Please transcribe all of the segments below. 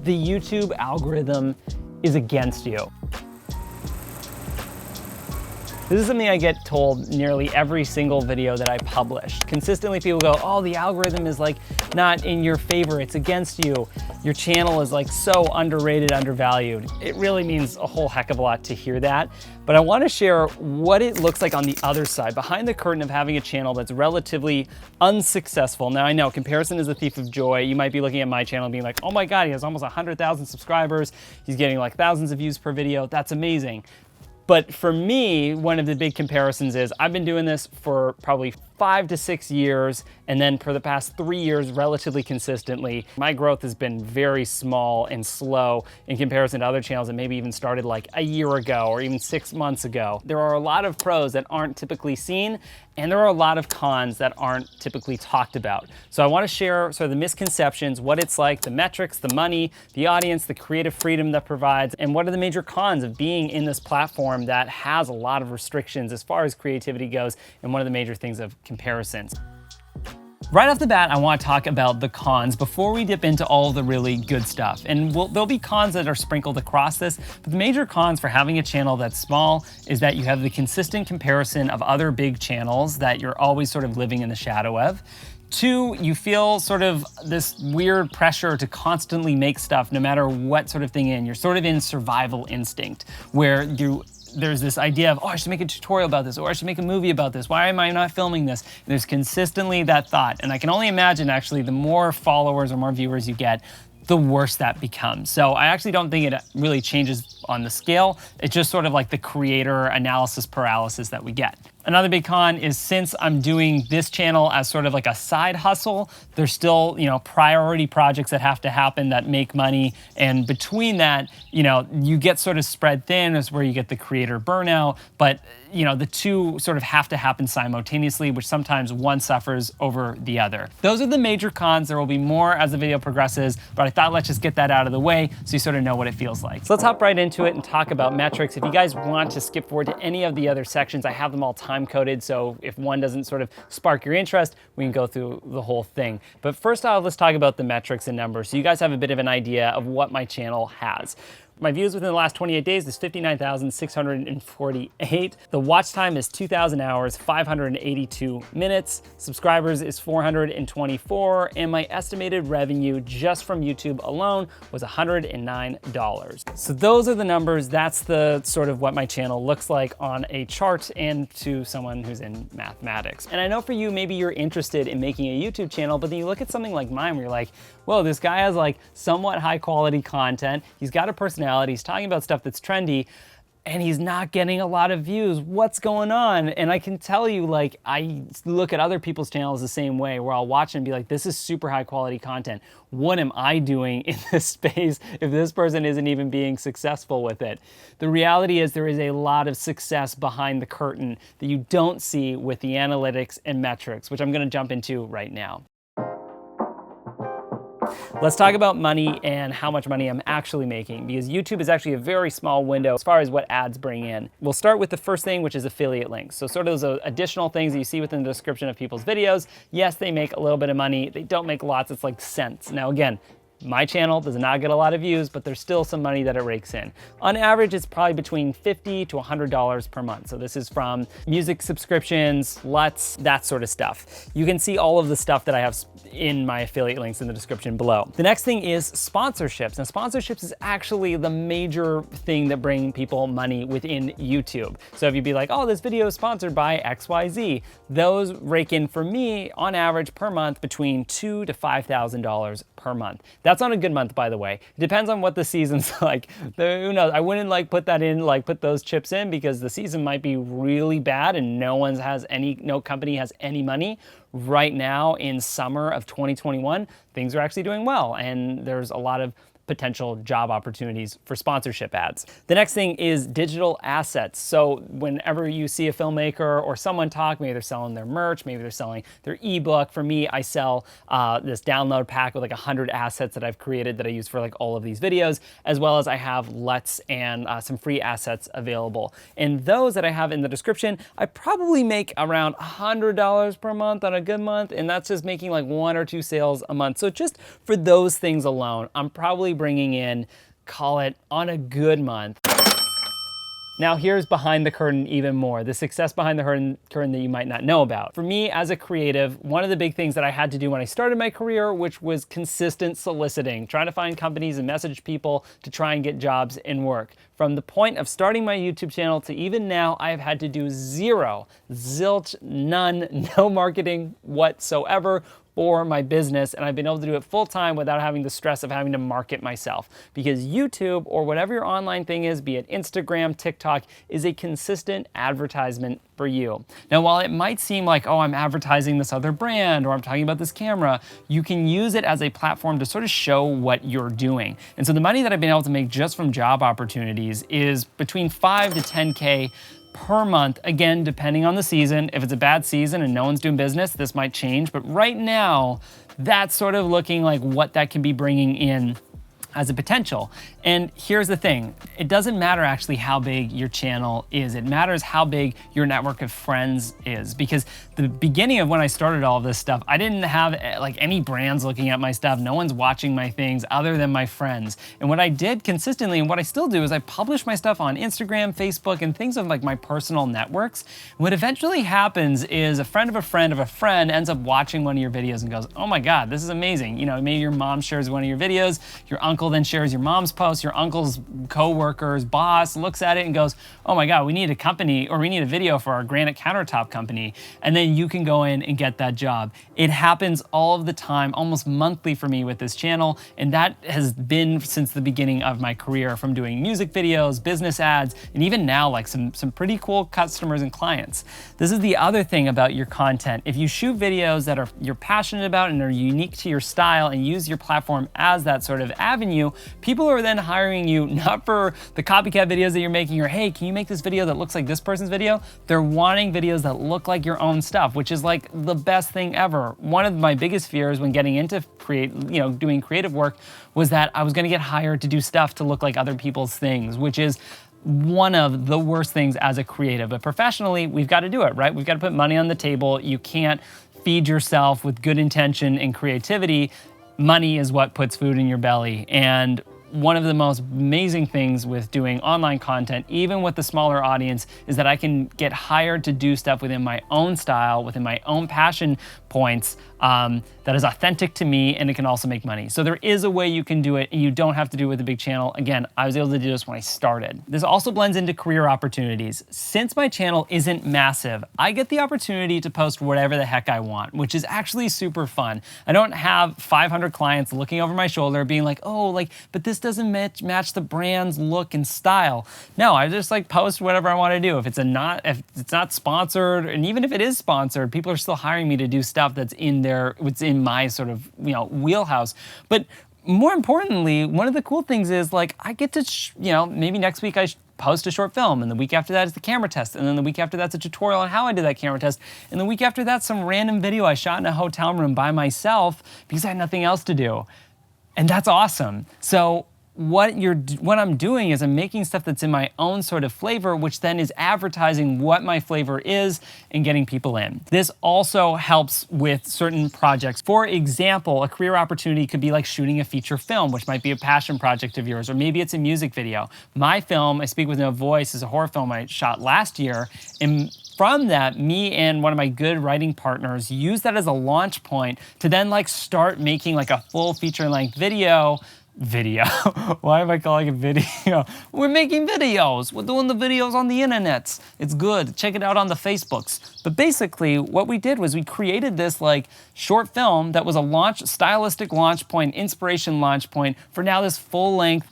the YouTube algorithm is against you. This is something I get told nearly every single video that I publish. Consistently people go, oh, the algorithm is like not in your favor, it's against you. Your channel is like so underrated, undervalued. It really means a whole heck of a lot to hear that. But I wanna share what it looks like on the other side, behind the curtain of having a channel that's relatively unsuccessful. Now I know comparison is a thief of joy. You might be looking at my channel and being like, oh my God, he has almost 100,000 subscribers. He's getting like thousands of views per video. That's amazing. But for me, one of the big comparisons is I've been doing this for probably 5 to 6 years, and then for the past 3 years, relatively consistently. My growth has been very small and slow in comparison to other channels that maybe even started like a year ago or even 6 months ago. There are a lot of pros that aren't typically seen, and there are a lot of cons that aren't typically talked about. So I want to share sort of the misconceptions, what it's like, the metrics, the money, the audience, the creative freedom that provides, and what are the major cons of being in this platform that has a lot of restrictions as far as creativity goes, and one of the major things of comparisons. Right off the bat, I want to talk about the cons before we dip into all the really good stuff. And there'll be cons that are sprinkled across this, but the major cons for having a channel that's small is that you have the consistent comparison of other big channels that you're always sort of living in the shadow of. 2, you feel sort of this weird pressure to constantly make stuff no matter what sort of thing you're sort of in survival instinct, where there's this idea of, oh, I should make a tutorial about this, or I should make a movie about this. Why am I not filming this? And there's consistently that thought. And I can only imagine actually the more followers or more viewers you get, the worse that becomes. So I actually don't think it really changes on the scale. It's just sort of like the creator analysis paralysis that we get. Another big con is since I'm doing this channel as sort of like a side hustle, there's still, priority projects that have to happen that make money. And between that, you get sort of spread thin is where you get the creator burnout. But, the two sort of have to happen simultaneously, which sometimes one suffers over the other. Those are the major cons. There will be more as the video progresses, but I thought let's just get that out of the way so you sort of know what it feels like. So let's hop right into it and talk about metrics. If you guys want to skip forward to any of the other sections, I have them all time-coded, so if one doesn't sort of spark your interest, we can go through the whole thing. But first off, let's talk about the metrics and numbers so you guys have a bit of an idea of what my channel has. My views within the last 28 days is 59,648. The watch time is 2,000 hours, 582 minutes. Subscribers is 424, and my estimated revenue just from YouTube alone was $109. So those are the numbers. That's the sort of what my channel looks like on a chart and to someone who's in mathematics. And I know for you, maybe you're interested in making a YouTube channel, but then you look at something like mine where you're like, whoa, this guy has like somewhat high quality content. He's got a personality. He's talking about stuff that's trendy, and he's not getting a lot of views. What's going on? And I can tell you, like, I look at other people's channels the same way, where I'll watch and be like, this is super high quality content. What am I doing in this space if this person isn't even being successful with it? The reality is there is a lot of success behind the curtain that you don't see with the analytics and metrics, which I'm gonna jump into right now. Let's talk about money and how much money I'm actually making, because YouTube is actually a very small window as far as what ads bring in. We'll start with the first thing, which is affiliate links. So sort of those additional things that you see within the description of people's videos. Yes, they make a little bit of money. They don't make lots, it's like cents. Now again, my channel does not get a lot of views, but there's still some money that it rakes in. On average, it's probably between $50 to $100 per month. So this is from music subscriptions, LUTs, that sort of stuff. You can see all of the stuff that I have in my affiliate links in the description below. The next thing is sponsorships. Now sponsorships is actually the major thing that bring people money within YouTube. So if you'd be like, oh, this video is sponsored by XYZ, those rake in for me on average per month between $2,000 to $5,000 per month. That's on a good month, by the way. It depends on what the season's like. Who knows? I wouldn't put those chips in, because the season might be really bad and no company has any money. Right now in summer of 2021, things are actually doing well, and there's a lot of potential job opportunities for sponsorship ads. The next thing is digital assets. So whenever you see a filmmaker or someone talk, maybe they're selling their merch, maybe they're selling their ebook. For me, I sell this download pack with like 100 assets that I've created that I use for like all of these videos, as well as I have LUTs and some free assets available. And those that I have in the description, I probably make around $100 per month on a good month, and that's just making like 1 or 2 sales a month. So just for those things alone, I'm probably probably bringing in, call it on a good month. Now here's behind the curtain even more, the success behind the curtain that you might not know about. For me as a creative, one of the big things that I had to do when I started my career, which was consistent soliciting, trying to find companies and message people to try and get jobs and work. From the point of starting my YouTube channel to even now, I have had to do zero, zilch, none, no marketing whatsoever for my business, and I've been able to do it full time without having the stress of having to market myself, because YouTube or whatever your online thing is, be it Instagram, TikTok, is a consistent advertisement for you. Now, while it might seem like, oh, I'm advertising this other brand or I'm talking about this camera, you can use it as a platform to sort of show what you're doing. And so the money that I've been able to make just from job opportunities is between 5 to 10K per month, again, depending on the season. If it's a bad season and no one's doing business, this might change, but right now, that's sort of looking like what that can be bringing in as a potential. And here's the thing, it doesn't matter actually how big your channel is, it matters how big your network of friends is, because the beginning of when I started all of this stuff, I didn't have like any brands looking at my stuff, no one's watching my things other than my friends. And what I did consistently, and what I still do, is I publish my stuff on Instagram, Facebook, and things of like my personal networks. What eventually happens is a friend of a friend of a friend ends up watching one of your videos and goes, oh my God, this is amazing. You know, maybe your mom shares one of your videos, your uncle then shares your mom's post, your uncle's co-worker's boss looks at it and goes, oh my God, we need a company, or we need a video for our granite countertop company. And then you can go in and get that job. It happens all of the time, almost monthly for me with this channel. And that has been since the beginning of my career, from doing music videos, business ads, and even now like some pretty cool customers and clients. This is the other thing about your content. If you shoot videos that you're passionate about and are unique to your style and use your platform as that sort of avenue, people are then hiring you not for the copycat videos that you're making, or hey, can you make this video that looks like this person's video? They're wanting videos that look like your own stuff, which is like the best thing ever. One of my biggest fears when getting into doing creative work was that I was gonna get hired to do stuff to look like other people's things, which is one of the worst things as a creative. But professionally, we've got to do it, right? We've got to put money on the table. You can't feed yourself with good intention and creativity. Money is what puts food in your belly. And one of the most amazing things with doing online content, even with the smaller audience, is that I can get hired to do stuff within my own style, within my own passion points, that is authentic to me, and it can also make money. So there is a way you can do it, and you don't have to do it with a big channel. Again, I was able to do this when I started. This also blends into career opportunities. Since my channel isn't massive, I get the opportunity to post whatever the heck I want, which is actually super fun. I don't have 500 clients looking over my shoulder being like, oh, like, but this doesn't match the brand's look and style. No, I just like post whatever I want to do. If it's not sponsored, and even if it is sponsored, people are still hiring me to do stuff that's in my sort of, wheelhouse. But more importantly, one of the cool things is like I get to, maybe next week I post a short film, and the week after that is the camera test, and then the week after that's a tutorial on how I did that camera test, and the week after that's some random video I shot in a hotel room by myself because I had nothing else to do. And that's awesome. So what I'm doing is I'm making stuff that's in my own sort of flavor, which then is advertising what my flavor is and getting people in. This also helps with certain projects. For example, a career opportunity could be like shooting a feature film, which might be a passion project of yours, or maybe it's a music video. My film, I Speak With No Voice, is a horror film I shot last year, and from that, me and one of my good writing partners used that as a launch point to then like start making like a full feature-length video. Why am I calling it video? We're making videos. We're doing the videos on the internet. It's good. Check it out on the Facebooks. But basically, what we did was we created this like short film that was a stylistic launch point, inspiration launch point for now this full-length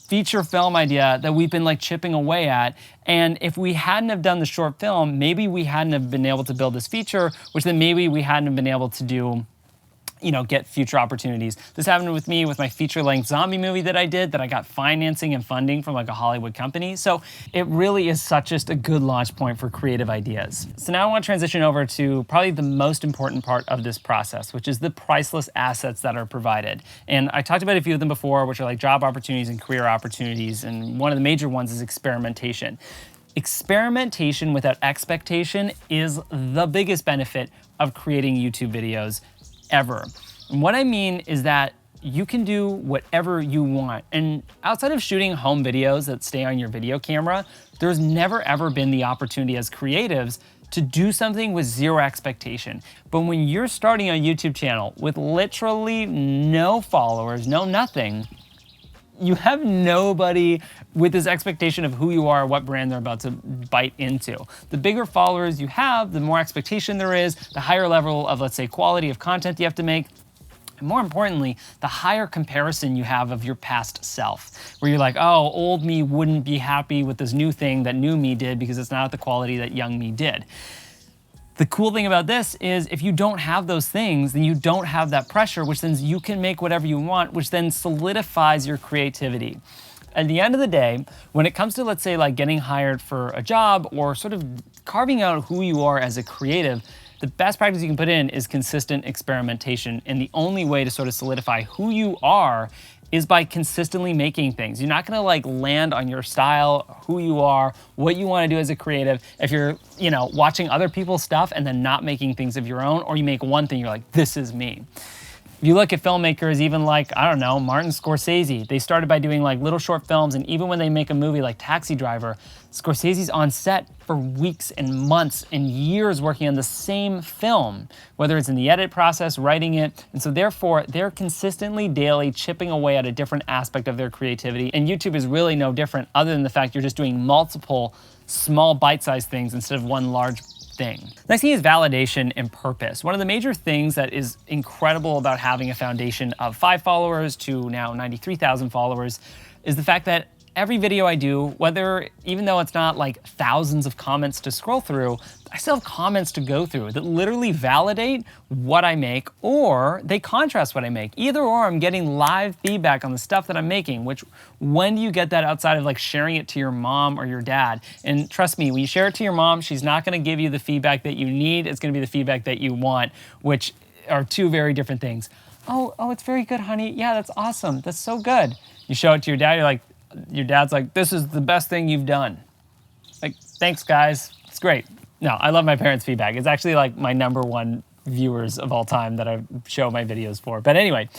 feature film idea that we've been like chipping away at. And if we hadn't have done the short film, maybe we hadn't have been able to build this feature, which then maybe we hadn't have been able to do, get future opportunities. This happened with me with my feature-length zombie movie that I did, that I got financing and funding from like a Hollywood company. So it really is just a good launch point for creative ideas. So now I want to transition over to probably the most important part of this process, which is the priceless assets that are provided. And I talked about a few of them before, which are like job opportunities and career opportunities. And one of the major ones is experimentation. Experimentation without expectation is the biggest benefit of creating YouTube videos ever. And what I mean is that you can do whatever you want. And outside of shooting home videos that stay on your video camera, there's never ever been the opportunity as creatives to do something with zero expectation. But when you're starting a YouTube channel with literally no followers, no nothing, you have nobody with this expectation of who you are, what brand they're about to bite into. The bigger followers you have, the more expectation there is, the higher level of, let's say, quality of content you have to make. And more importantly, the higher comparison you have of your past self, where you're like, oh, old me wouldn't be happy with this new thing that new me did because it's not the quality that young me did. The cool thing about this is if you don't have those things, then you don't have that pressure, which then you can make whatever you want, which then solidifies your creativity. At the end of the day, when it comes to, let's say, like getting hired for a job or sort of carving out who you are as a creative, the best practice you can put in is consistent experimentation. And the only way to sort of solidify who you are is by consistently making things. You're not gonna like land on your style, who you are, what you wanna do as a creative if you're, watching other people's stuff and then not making things of your own, or you make one thing, you're like, this is me. If you look at filmmakers, even like, I don't know, Martin Scorsese, they started by doing like little short films, and even when they make a movie like Taxi Driver, Scorsese's on set for weeks and months and years working on the same film, whether it's in the edit process, writing it, and so therefore they're consistently daily chipping away at a different aspect of their creativity, and YouTube is really no different other than the fact you're just doing multiple small bite-sized things instead of one large thing. Next thing is validation and purpose. One of the major things that is incredible about having a foundation of 5 followers to now 93,000 followers is the fact that every video I do, even though it's not like thousands of comments to scroll through, I still have comments to go through that literally validate what I make, or they contrast what I make. Either or, I'm getting live feedback on the stuff that I'm making, which when do you get that outside of like sharing it to your mom or your dad? And trust me, when you share it to your mom, she's not gonna give you the feedback that you need, it's gonna be the feedback that you want, which are two very different things. Oh, it's very good, honey. Yeah, that's awesome, that's so good. You show it to your dad, your dad's like, this is the best thing you've done. Like, thanks guys, it's great. No, I love my parents' feedback. It's actually like my #1 viewers of all time that I show my videos for. But anyway,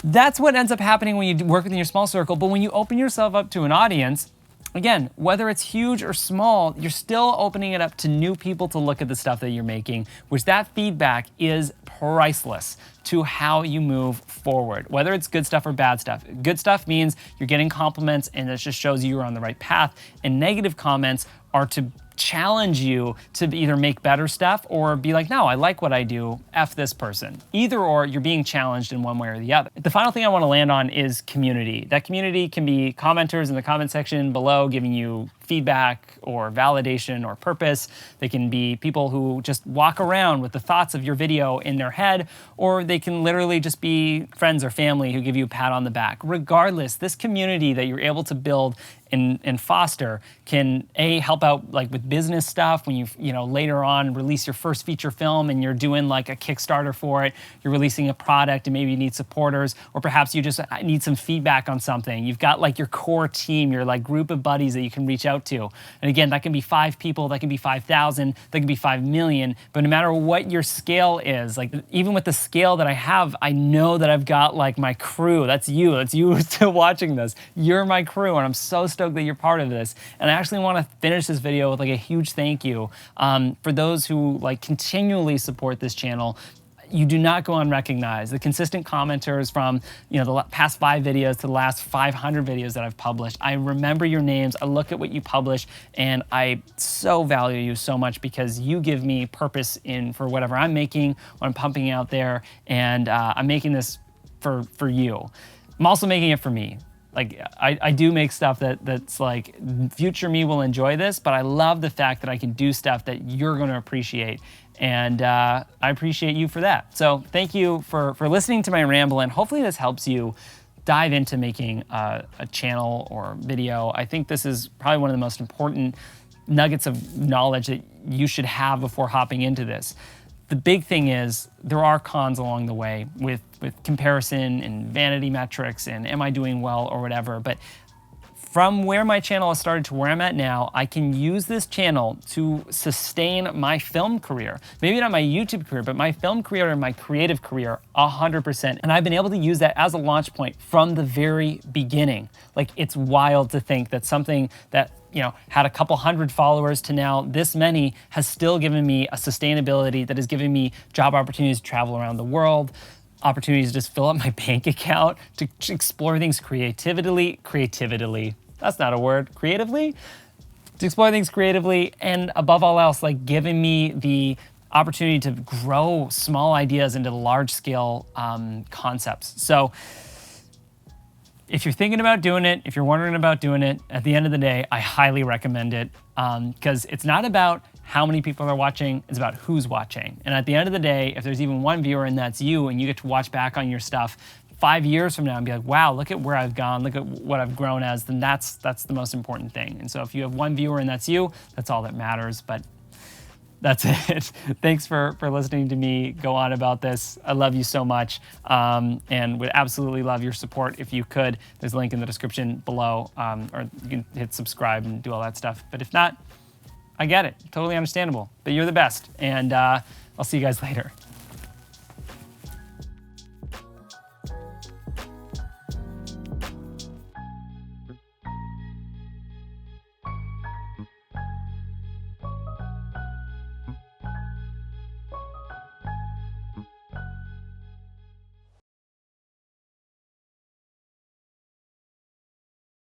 that's what ends up happening when you work within your small circle. But when you open yourself up to an audience, again, whether it's huge or small, you're still opening it up to new people to look at the stuff that you're making, which that feedback is priceless to how you move forward, whether it's good stuff or bad stuff. Good stuff means you're getting compliments and it just shows you're on the right path, and negative comments are to challenge you to either make better stuff or be like, no, I like what I do, F this person. Either or, you're being challenged in one way or the other. The final thing I want to land on is community. That community can be commenters in the comment section below giving you feedback or validation or purpose. They can be people who just walk around with the thoughts of your video in their head, or they can literally just be friends or family who give you a pat on the back. Regardless, this community that you're able to build and foster can help out like with business stuff when you later on release your first feature film and you're doing like a Kickstarter for it, you're releasing a product and maybe you need supporters, or perhaps you just need some feedback on something. You've got like your core team, your like group of buddies that you can reach out to. And again, that can be 5 people, that can be 5,000, that can be 5 million, but no matter what your scale is, like even with the scale that I have, I know that I've got like my crew. That's you still watching this. You're my crew, and I'm so stoked that you're part of this. And I actually want to finish this video with like a huge thank you for those who like continually support this channel. You do not go unrecognized. The consistent commenters from the past 5 videos to the last 500 videos that I've published. I remember your names, I look at what you publish, and I so value you so much because you give me purpose for whatever I'm making, what I'm pumping out there, and I'm making this for you. I'm also making it for me. Like, I do make stuff that's like, future me will enjoy this, but I love the fact that I can do stuff that you're gonna appreciate. And I appreciate you for that. So thank you for listening to my ramble, and hopefully this helps you dive into making a channel or video. I think this is probably one of the most important nuggets of knowledge that you should have before hopping into this. The big thing is there are cons along the way with comparison and vanity metrics and am I doing well or whatever, but from where my channel has started to where I'm at now, I can use this channel to sustain my film career. Maybe not my YouTube career, but my film career and my creative career 100%. And I've been able to use that as a launch point from the very beginning. Like, it's wild to think that something that, you know, had a couple hundred followers to now this many has still given me a sustainability that has given me job opportunities to travel around the world, opportunities to just fill up my bank account, to explore things creatively, that's not a word, creatively? To explore things creatively, and above all else, like giving me the opportunity to grow small ideas into large scale concepts. So if you're thinking about doing it, if you're wondering about doing it, at the end of the day, I highly recommend it, because it's not about how many people are watching, it's about who's watching. And at the end of the day, if there's even one viewer and that's you, and you get to watch back on your stuff 5 years from now and be like, wow, look at where I've gone, look at what I've grown as, then that's the most important thing. And so if you have one viewer and that's you, that's all that matters. But that's it. Thanks for listening to me go on about this. I love you so much, and would absolutely love your support if you could. There's a link in the description below, or you can hit subscribe and do all that stuff. But if not, I get it. Totally understandable. But you're the best, and I'll see you guys later.